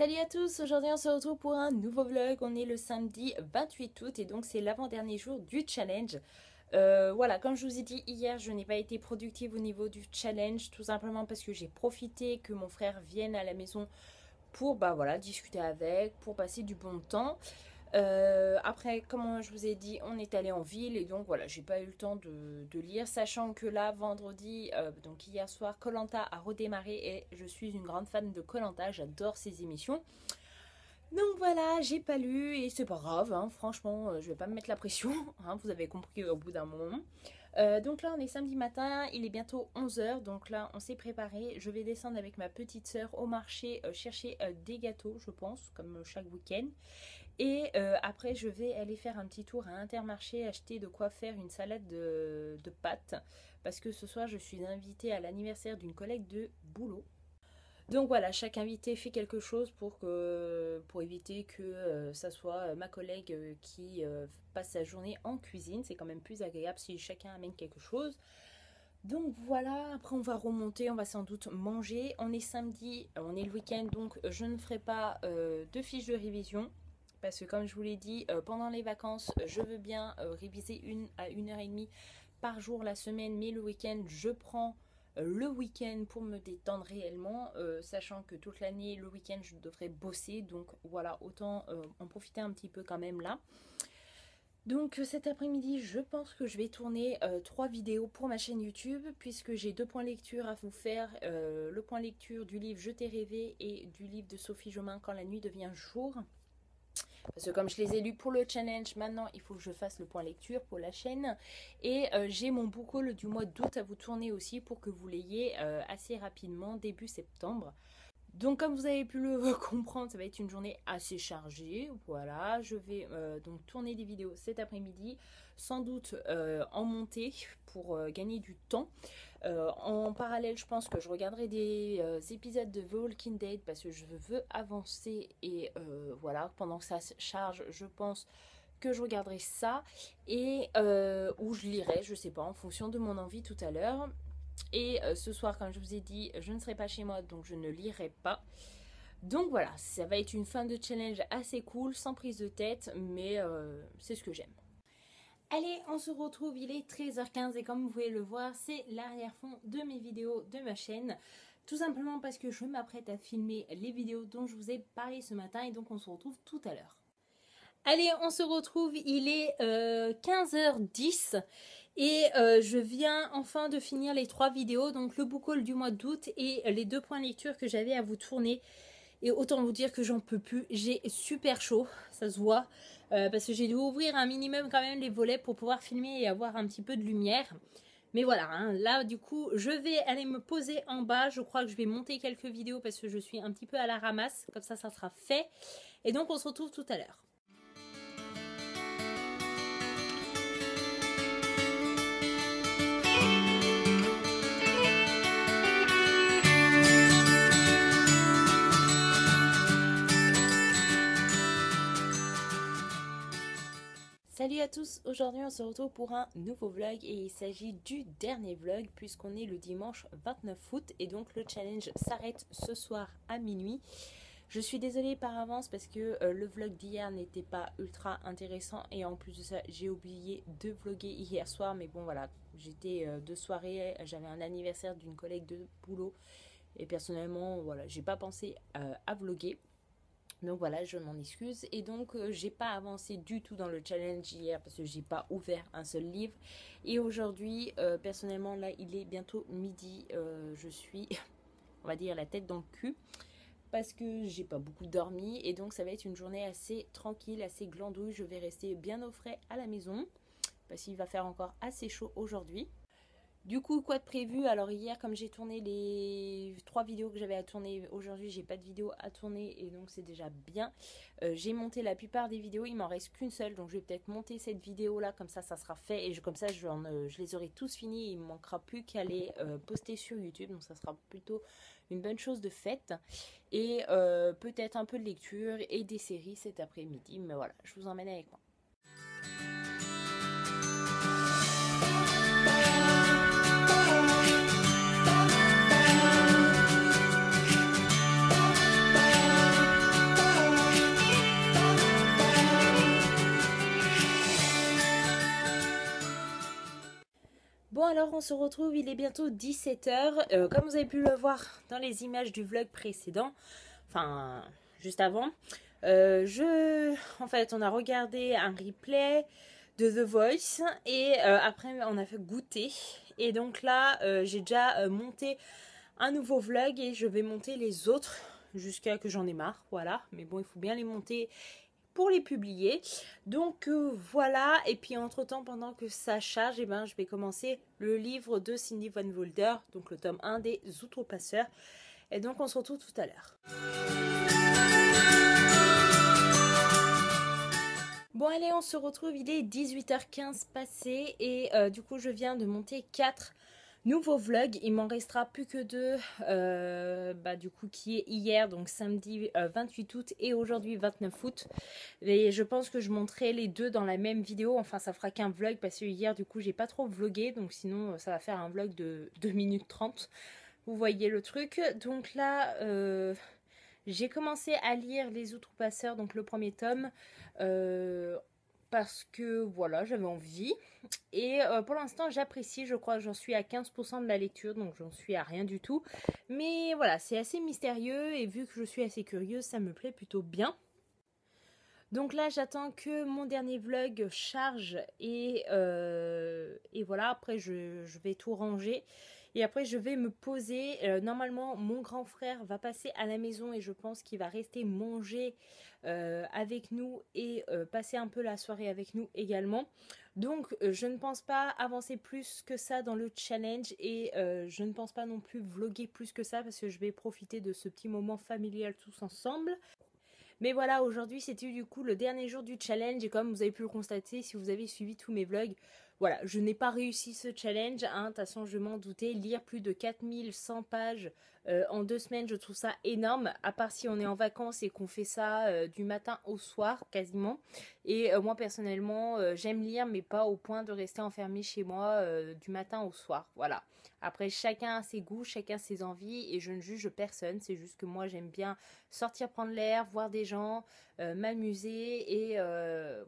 Salut à tous, aujourd'hui on se retrouve pour un nouveau vlog. On est le samedi 28 août et donc c'est l'avant-dernier jour du challenge. Voilà, comme je vous ai dit hier, je n'ai pas été productive au niveau du challenge, tout simplement parce que j'ai profité que mon frère vienne à la maison pour voilà, discuter avec, pour passer du bon temps. Après, comme je vous ai dit, on est allé en ville et donc voilà, j'ai pas eu le temps de lire, sachant que là, vendredi, donc hier soir, koh Lanta a redémarré et je suis une grande fan de koh Lanta, j'adore ces émissions. Donc voilà, j'ai pas lu et c'est pas grave, hein, franchement, je vais pas me mettre la pression, hein, vous avez compris au bout d'un moment. Donc là on est samedi matin, il est bientôt 11 h, donc là on s'est préparé. Je vais descendre avec ma petite soeur au marché chercher des gâteaux, je pense, comme chaque week-end. Et après je vais aller faire un petit tour à Intermarché, acheter de quoi faire une salade de pâtes. Parce que ce soir je suis invitée à l'anniversaire d'une collègue de boulot. Donc voilà, chaque invité fait quelque chose pour éviter que ça soit ma collègue qui passe sa journée en cuisine. C'est quand même plus agréable si chacun amène quelque chose. Donc voilà, après on va remonter, on va sans doute manger. On est samedi, on est le week-end, donc je ne ferai pas de fiches de révision. Parce que comme je vous l'ai dit, pendant les vacances, je veux bien réviser 1 à 1h30 par jour la semaine. Mais le week-end, je prends le week-end pour me détendre réellement, sachant que toute l'année, le week-end, je devrais bosser. Donc voilà, autant en profiter un petit peu quand même là. Donc cet après-midi, je pense que je vais tourner 3 vidéos pour ma chaîne YouTube, puisque j'ai 2 points lecture à vous faire. Le point lecture du livre Je t'ai rêvé et du livre de Sophie Jomain, Quand la nuit devient jour. Parce que comme je les ai lus pour le challenge, maintenant il faut que je fasse le point lecture pour la chaîne. Et j'ai mon book haul du mois d'août à vous tourner aussi pour que vous l'ayez assez rapidement, début septembre. Donc comme vous avez pu le comprendre, ça va être une journée assez chargée. Voilà, je vais donc tourner des vidéos cet après-midi, sans doute en montée pour gagner du temps. En parallèle, je pense que je regarderai des épisodes de The Walking Dead parce que je veux avancer et voilà, pendant que ça se charge, je pense que je regarderai ça et ou je lirai, je sais pas, en fonction de mon envie tout à l'heure. Et ce soir, comme je vous ai dit, je ne serai pas chez moi, donc je ne lirai pas. Donc voilà, ça va être une fin de challenge assez cool, sans prise de tête, mais c'est ce que j'aime. Allez, on se retrouve, il est 13h15 et comme vous pouvez le voir, c'est l'arrière-fond de mes vidéos de ma chaîne. Tout simplement parce que je m'apprête à filmer les vidéos dont je vous ai parlé ce matin et donc on se retrouve tout à l'heure. Allez, on se retrouve, il est 15h10 et je viens enfin de finir les 3 vidéos, donc le book haul du mois d'août et les 2 points lecture que j'avais à vous tourner. Et autant vous dire que j'en peux plus, j'ai super chaud, ça se voit, parce que j'ai dû ouvrir un minimum quand même les volets pour pouvoir filmer et avoir un petit peu de lumière. Mais voilà, hein, là du coup, je vais aller me poser en bas, je crois que je vais monter quelques vidéos parce que je suis un petit peu à la ramasse, comme ça sera fait. Et donc on se retrouve tout à l'heure. Salut à tous, aujourd'hui on se retrouve pour un nouveau vlog et il s'agit du dernier vlog puisqu'on est le dimanche 29 août et donc le challenge s'arrête ce soir à minuit. Je suis désolée par avance parce que le vlog d'hier n'était pas ultra intéressant et en plus de ça j'ai oublié de vlogger hier soir, mais bon voilà, j'étais de soirée, j'avais un anniversaire d'une collègue de boulot et personnellement voilà, j'ai pas pensé à vlogger. Donc voilà, je m'en excuse. Et donc, j'ai pas avancé du tout dans le challenge hier parce que j'ai pas ouvert un seul livre. Et aujourd'hui, personnellement, là, il est bientôt midi. Je suis, on va dire, la tête dans le cul parce que j'ai pas beaucoup dormi. Et donc, ça va être une journée assez tranquille, assez glandouille. Je vais rester bien au frais à la maison parce qu'il va faire encore assez chaud aujourd'hui. Du coup, quoi de prévu? Alors hier, comme j'ai tourné les 3 vidéos que j'avais à tourner, aujourd'hui j'ai pas de vidéo à tourner et donc c'est déjà bien. J'ai monté la plupart des vidéos, il m'en reste qu'une seule, donc je vais peut-être monter cette vidéo là, comme ça sera fait et comme ça je les aurai tous finis. Il me manquera plus qu'à les poster sur YouTube, donc ça sera plutôt une bonne chose de faite. Et peut-être un peu de lecture et des séries cet après-midi, mais voilà, je vous emmène avec moi. Bon alors on se retrouve, il est bientôt 17 h. Comme vous avez pu le voir dans les images du vlog précédent, enfin juste avant, en fait on a regardé un replay de The Voice et après on a fait goûter. Et donc là j'ai déjà monté un nouveau vlog et je vais monter les autres jusqu'à que j'en ai marre, voilà. Mais bon, il faut bien les monter pour les publier. Donc voilà, et puis entre temps pendant que ça charge, eh ben, je vais commencer le livre de Cindy Van Wolder, donc le tome 1 des Outrepasseurs. Et donc on se retrouve tout à l'heure. Bon allez, on se retrouve, il est 18h15 passé et du coup je viens de monter 4 nouveaux vlogs. Il m'en restera plus que 2, du coup qui est hier, donc samedi 28 août et aujourd'hui 29 août. Et je pense que je monterai les deux dans la même vidéo, enfin ça fera qu'un vlog parce que hier du coup j'ai pas trop vlogué, donc sinon ça va faire un vlog de 2 minutes 30. Vous voyez le truc, donc là... j'ai commencé à lire Les Outrepasseurs, donc le premier tome, parce que voilà, j'avais envie. Et pour l'instant, j'apprécie, je crois, j'en suis à 15% de la lecture, donc j'en suis à rien du tout. Mais voilà, c'est assez mystérieux et vu que je suis assez curieuse, ça me plaît plutôt bien. Donc là, j'attends que mon dernier vlog charge et voilà, après je vais tout ranger. Et après, je vais me poser. Normalement, mon grand frère va passer à la maison et je pense qu'il va rester manger avec nous et passer un peu la soirée avec nous également. Donc, je ne pense pas avancer plus que ça dans le challenge et je ne pense pas non plus vlogger plus que ça parce que je vais profiter de ce petit moment familial tous ensemble. Mais voilà, aujourd'hui c'était du coup le dernier jour du challenge et comme vous avez pu le constater si vous avez suivi tous mes vlogs, voilà, je n'ai pas réussi ce challenge, hein. De toute façon je m'en doutais, lire plus de 4100 pages en 2 semaines, je trouve ça énorme, à part si on est en vacances et qu'on fait ça du matin au soir quasiment. Et moi personnellement, j'aime lire mais pas au point de rester enfermée chez moi du matin au soir, voilà. Après, chacun a ses goûts, chacun ses envies et je ne juge personne. C'est juste que moi, j'aime bien sortir prendre l'air, voir des gens, m'amuser et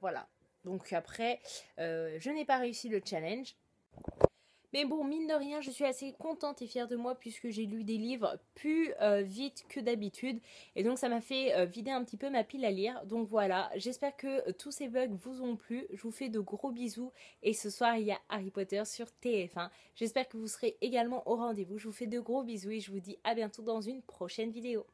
voilà. Donc après, je n'ai pas réussi le challenge. Mais bon, mine de rien, je suis assez contente et fière de moi puisque j'ai lu des livres plus vite que d'habitude. Et donc ça m'a fait vider un petit peu ma pile à lire. Donc voilà, j'espère que tous ces vlogs vous ont plu. Je vous fais de gros bisous. Et ce soir, il y a Harry Potter sur TF1. J'espère que vous serez également au rendez-vous. Je vous fais de gros bisous et je vous dis à bientôt dans une prochaine vidéo.